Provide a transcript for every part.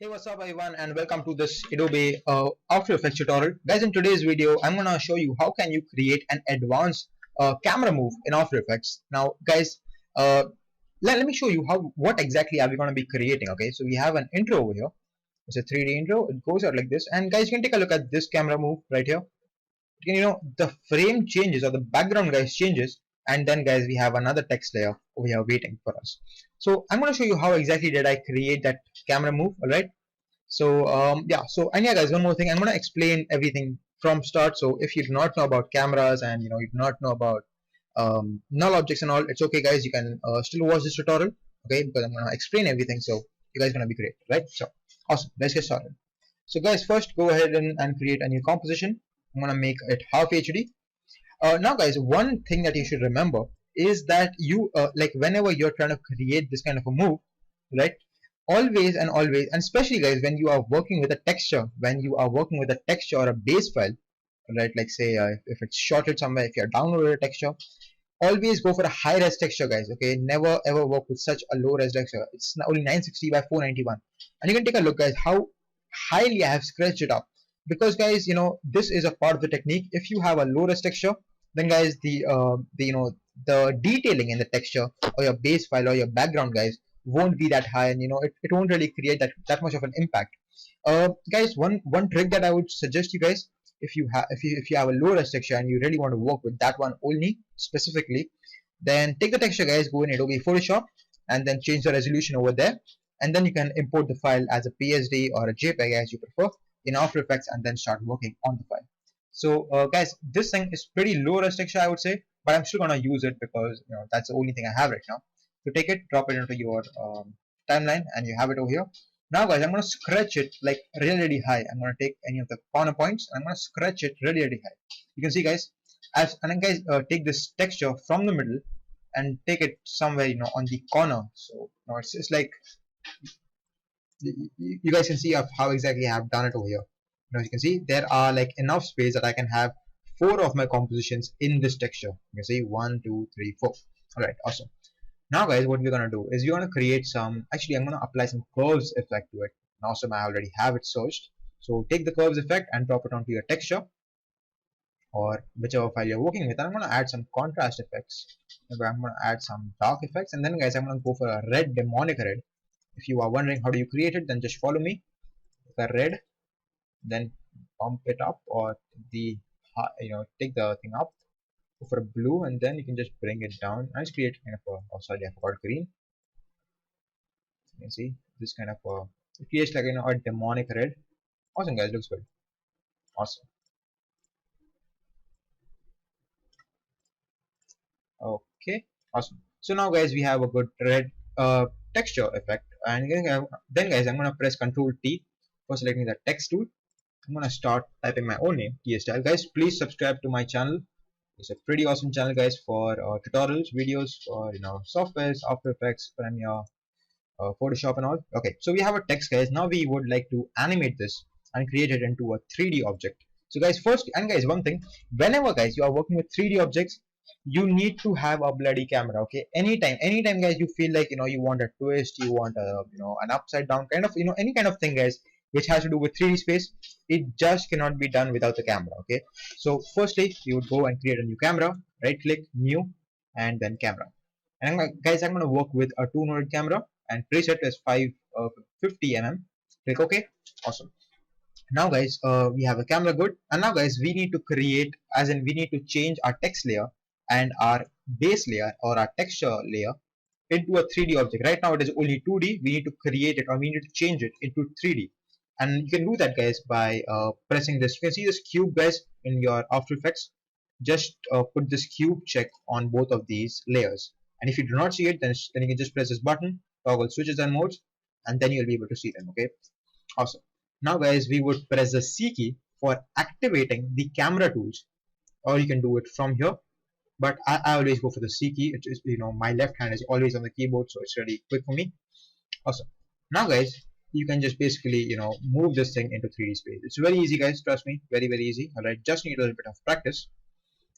Hey, what's up everyone, and welcome to this Adobe After Effects tutorial. Guys, in today's video I'm going to show you how can you create an advanced camera move in After Effects. Now guys, let me show you what exactly are we going to be creating. Okay, so we have an intro over here. It's a 3D intro. It goes out like this, and guys, you can take a look at this camera move right here. The frame changes, or the background guys changes, and then guys we have another text layer over here waiting for us. So I'm going to show you how exactly did I create that camera move. All right. So and yeah guys, one more thing, I'm going to explain everything from start. So if you do not know about cameras and you do not know about null objects and all, it's okay guys, you can still watch this tutorial, okay, because I'm going to explain everything, so you guys are going to be great, right? So awesome, let's get started. So guys, first go ahead and create a new composition. I'm going to make it half HD. Now guys, one thing that you should remember is that you like whenever you're trying to create this kind of a move, right, always, and especially guys when you are working with a texture, or a base file, right, like say if it's shorted somewhere, if you're downloaded a texture, always go for a high res texture guys, okay? Never ever work with such a low res texture. It's only 960 by 491, and you can take a look guys how highly I have scratched it up, because guys this is a part of the technique. If you have a low res texture, then guys the detailing in the texture or your base file or your background guys won't be that high, and it won't really create that much of an impact. Guys, one trick that I would suggest you guys, if you have a low res texture and you really want to work with that one only specifically, then take the texture guys, go in Adobe Photoshop, and then change the resolution over there, and then you can import the file as a PSD or a JPEG as you prefer in After Effects, and then start working on the file. So guys, this thing is pretty low res texture I would say, but I'm still gonna use it because that's the only thing I have right now. So take it, drop it into your timeline, and you have it over here. Now guys, I'm going to scratch it like really high. I'm going to take any of the corner points, and I'm going to scratch it really high. You can see guys, and then guys take this texture from the middle and take it somewhere on the corner. So it's just like you guys can see of how exactly I have done it over here. As you can see, there are like enough space that I can have 4 of my compositions in this texture. You can see 1, 2, 3, 4. All right, awesome. Now guys, what we're gonna do is we're gonna create some. Actually, I'm gonna apply some curves effect to it. Awesome, I already have it searched. So take the curves effect and drop it onto your texture or whichever file you're working with. And I'm gonna add some contrast effects. Maybe I'm gonna add some dark effects, and then guys, I'm gonna go for a red demonic red. If you are wondering how do you create it, then just follow me. The red, then pump it up, or take the thing up. Go for a blue, and then you can just bring it down and just create kind of a, oh sorry, I forgot green. You can see this kind of it creates like a demonic red. Awesome guys, looks good. Awesome. Okay, awesome. So now guys, we have a good red texture effect, and then guys, I'm gonna press Ctrl T for selecting the text tool. I'm gonna start typing my own name, TStyle. Guys, please subscribe to my channel. It's a pretty awesome channel guys for tutorials, videos for softwares, After Effects, Premiere, Photoshop and all. Okay, so we have a text guys. Now we would like to animate this and create it into a 3D object. So guys, first, and guys, one thing, whenever guys you are working with 3D objects, you need to have a bloody camera. Okay, anytime guys you feel like you want a twist, you want a an upside down kind of any kind of thing guys which has to do with 3D space, it just cannot be done without the camera. Okay, so firstly you would go and create a new camera, right click, new, and then camera. And guys, I'm going to work with a 2-node camera and preset as 550 mm. Click OK. Awesome. Now guys, we have a camera good, and now guys we need to create, as in we need to change our text layer and our base layer or our texture layer into a 3D object. Right now it is only 2D. We need to create it, or we need to change it into 3D. And you can do that guys by pressing this. You can see this cube guys in your After Effects. Just put this cube check on both of these layers, and if you do not see it, then you can just press this button, toggle switches and modes, and then you'll be able to see them. Okay, awesome. Now guys, we would press the C key for activating the camera tools, or you can do it from here, but I always go for the C key. It is my left hand is always on the keyboard, so it's really quick for me. Awesome. Now guys, you can just basically move this thing into 3D space. It's very easy guys, trust me, very easy. All right, just need a little bit of practice.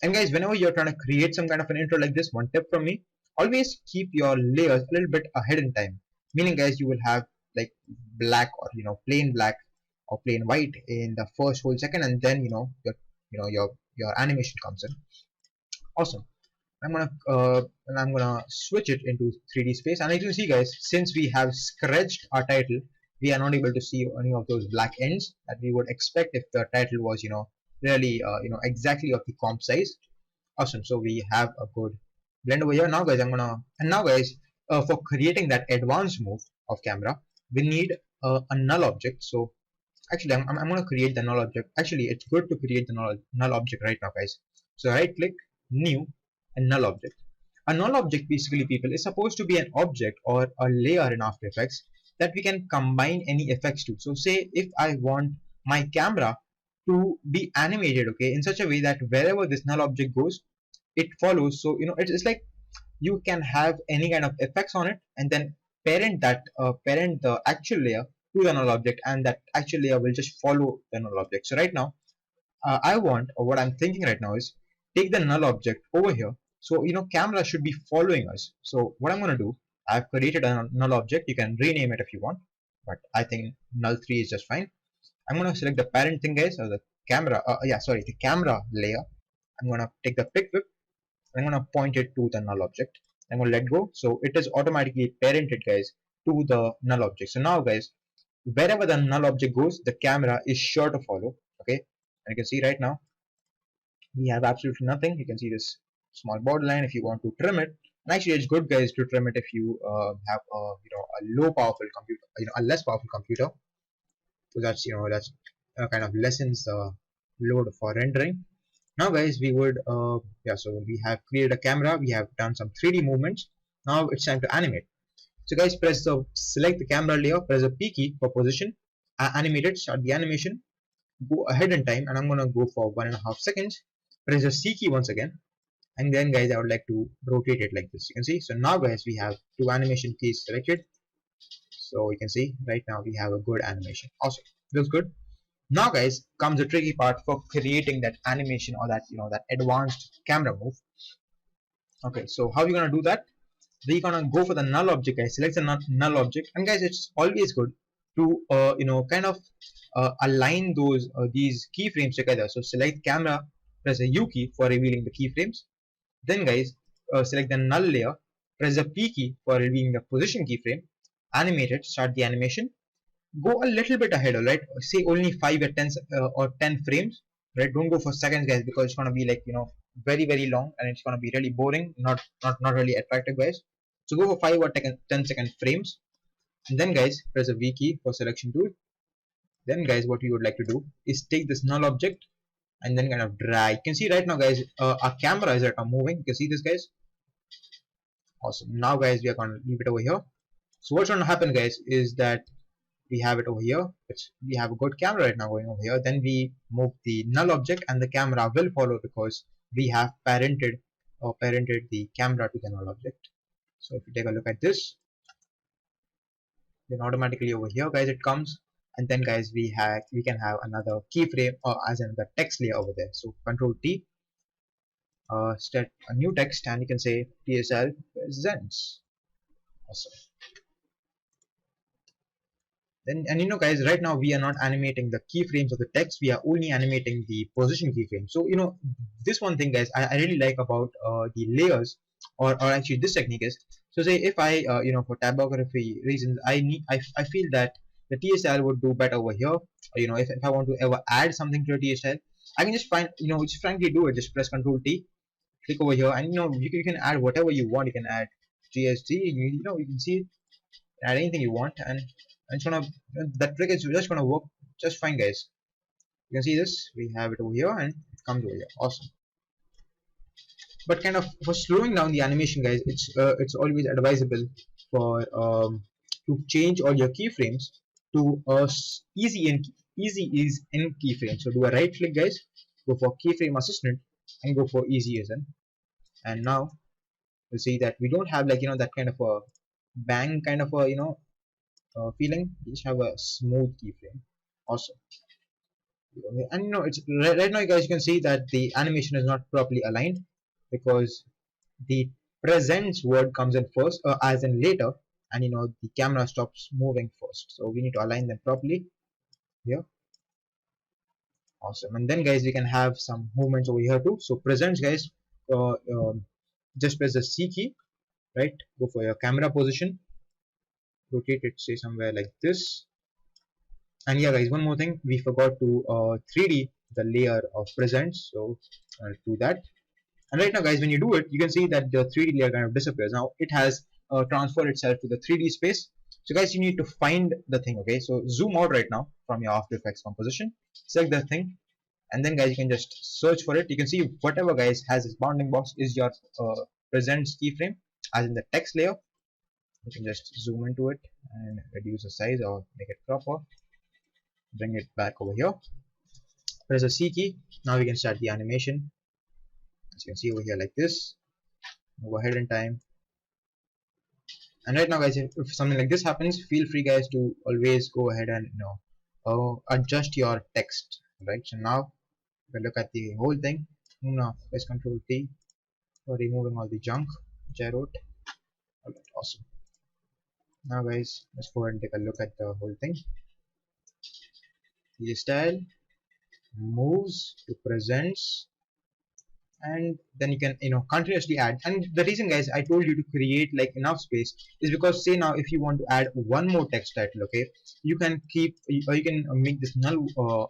And guys, whenever you're trying to create some kind of an intro like this, one tip from me, always keep your layers a little bit ahead in time. Meaning guys, you will have like black, or plain black or plain white in the first whole second, and then your animation comes in. Awesome. I'm gonna switch it into 3D space, and as you can see, guys, since we have scratched our title, we are not able to see any of those black ends that we would expect if the title was really exactly of the comp size. Awesome. So we have a good blend over here. Now, guys, for creating that advanced move of camera, we need a null object. So actually, I'm gonna create the null object. Actually, it's good to create the null object right now, guys. So right click, new, and null object. A null object, basically, people, is supposed to be an object or a layer in After Effects that we can combine any effects to. So say if I want my camera to be animated, okay, in such a way that wherever this null object goes, it follows. So it's like you can have any kind of effects on it, and then parent the actual layer to the null object, and that actual layer will just follow the null object. So right now, I want, or what I'm thinking right now is, take the null object over here. So camera should be following us. So what I'm going to do, I've created a null object. You can rename it if you want, but I think null3 is just fine. I'm going to select the parent thing, guys, or the camera. The camera layer. I'm going to take the pick whip. I'm going to point it to the null object. I'm going to let go. So it is automatically parented, guys, to the null object. So now, guys, wherever the null object goes, the camera is sure to follow. Okay, and you can see right now we have absolutely nothing. You can see this small borderline. If you want to trim it, and actually it's good, guys, to trim it if you have a low powerful computer, a less powerful computer. So that's kind of lessens the load for rendering. Now, guys, we would so we have created a camera, we have done some 3D movements. Now it's time to animate. So, guys, select the camera layer, press the P key for position, animate it, start the animation, go ahead in time, and I'm gonna go for 1.5 seconds. Press the C key once again, and then, guys, I would like to rotate it like this. You can see. So now, guys, we have two animation keys selected. So you can see right now we have a good animation. Awesome, looks good. Now, guys, comes the tricky part for creating that animation, or that that advanced camera move. Okay, so how are you gonna do that? We're gonna go for the null object, guys. Select the null object, and guys, it's always good to kind of align these keyframes together. So select camera, press the U key for revealing the keyframes. Then, guys, select the null layer, press the P key for revealing the position keyframe. Animate it, start the animation. Go a little bit ahead, alright? Say only 5 or 10 frames, right? Don't go for seconds, guys, because it's gonna be like very, very long, and it's gonna be really boring, not really attractive, guys. So go for 5 or 10 second frames, and then, guys, press the V key for selection tool. Then, guys, what you would like to do is take this null object and then kind of drag. You can see right now, guys, our camera is moving. You can see this, guys. Awesome. Now, guys, we are gonna leave it over here. So what's gonna happen, guys, is that we have it over here. We have a good camera right now going over here. Then we move the null object, and the camera will follow because we have parented the camera to the null object. So if you take a look at this, then automatically over here, guys, it comes, and then, guys, we can have another keyframe, or as in the text layer over there. So Control T, set a new text, and you can say TSL presents. Awesome. Then, and guys, right now we are not animating the keyframes of the text. We are only animating the position keyframe. So this one thing, guys, I really like about the layers, or actually this technique is, so say if I for typography reasons, I feel that the TSL would do better over here. If I want to ever add something to a TSL, I can just just frankly do it. Just press Control T, click over here, and you can add whatever you want. You can add GST, you can see, add anything you want, and it's gonna, that trick is just gonna work just fine, guys. You can see this, we have it over here, and it comes over here. Awesome. But kind of for slowing down the animation, guys, it's always advisable for to change all your keyframes to easy ease in keyframe. So do a right click, guys, go for keyframe assistant, and go for easy ease in. And now you see that we don't have like that kind of a bang kind of a feeling. We just have a smooth keyframe. Awesome. And it's right now, guys, you can see that the animation is not properly aligned because the presents word comes in first, as in later, and the camera stops moving first. So we need to align them properly here. Awesome. And then guys, we can have some movements over here too. So presents guys, just press the C key, right? Go for your camera position, rotate it, say somewhere like this. And yeah guys, one more thing, we forgot to 3D the layer of presents, so I'll do that. And right now guys, when you do it, you can see that the 3D layer kind of disappears. Now it has transferred itself to the 3D space. So guys, you need to find the thing. Okay, so zoom out right now from your After Effects composition, select the thing, and then guys, you can just search for it. You can see whatever guys has this bounding box is your presents keyframe, as in the text layer. You can just zoom into it and reduce the size or make it proper, bring it back over here, press the C key. Now we can start the animation, as you can see over here like this. Go ahead in time. And right now guys, if something like this happens, feel free guys to always go ahead and adjust your text, right? So now we look at the whole thing. Now press Control T for removing all the junk which I wrote. Alright, awesome. Now guys, let's go ahead and take a look at the whole thing. The style moves to presents, and then you can continuously add. And the reason guys I told you to create like enough space is because, say now if you want to add one more text title, okay, you can keep, or you can make this null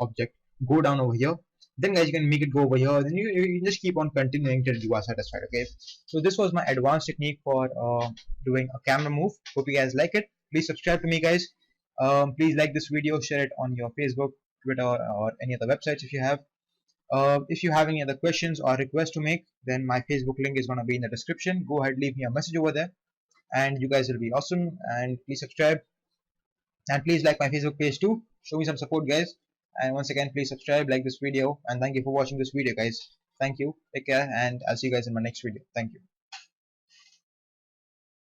object go down over here, then guys you can make it go over here, then you just keep on continuing till you are satisfied. Okay, so this was my advanced technique for doing a camera move. Hope you guys like it. Please subscribe to me guys. Please like this video, share it on your Facebook, Twitter, or any other websites if you have. If you have any other questions or requests to make, then my Facebook link is going to be in the description. Go ahead, leave me a message over there, and you guys will be awesome. And please subscribe, and please like my Facebook page too. Show me some support guys. And once again, please subscribe, like this video, and thank you for watching this video guys. Thank you, take care, and I'll see you guys in my next video. Thank you.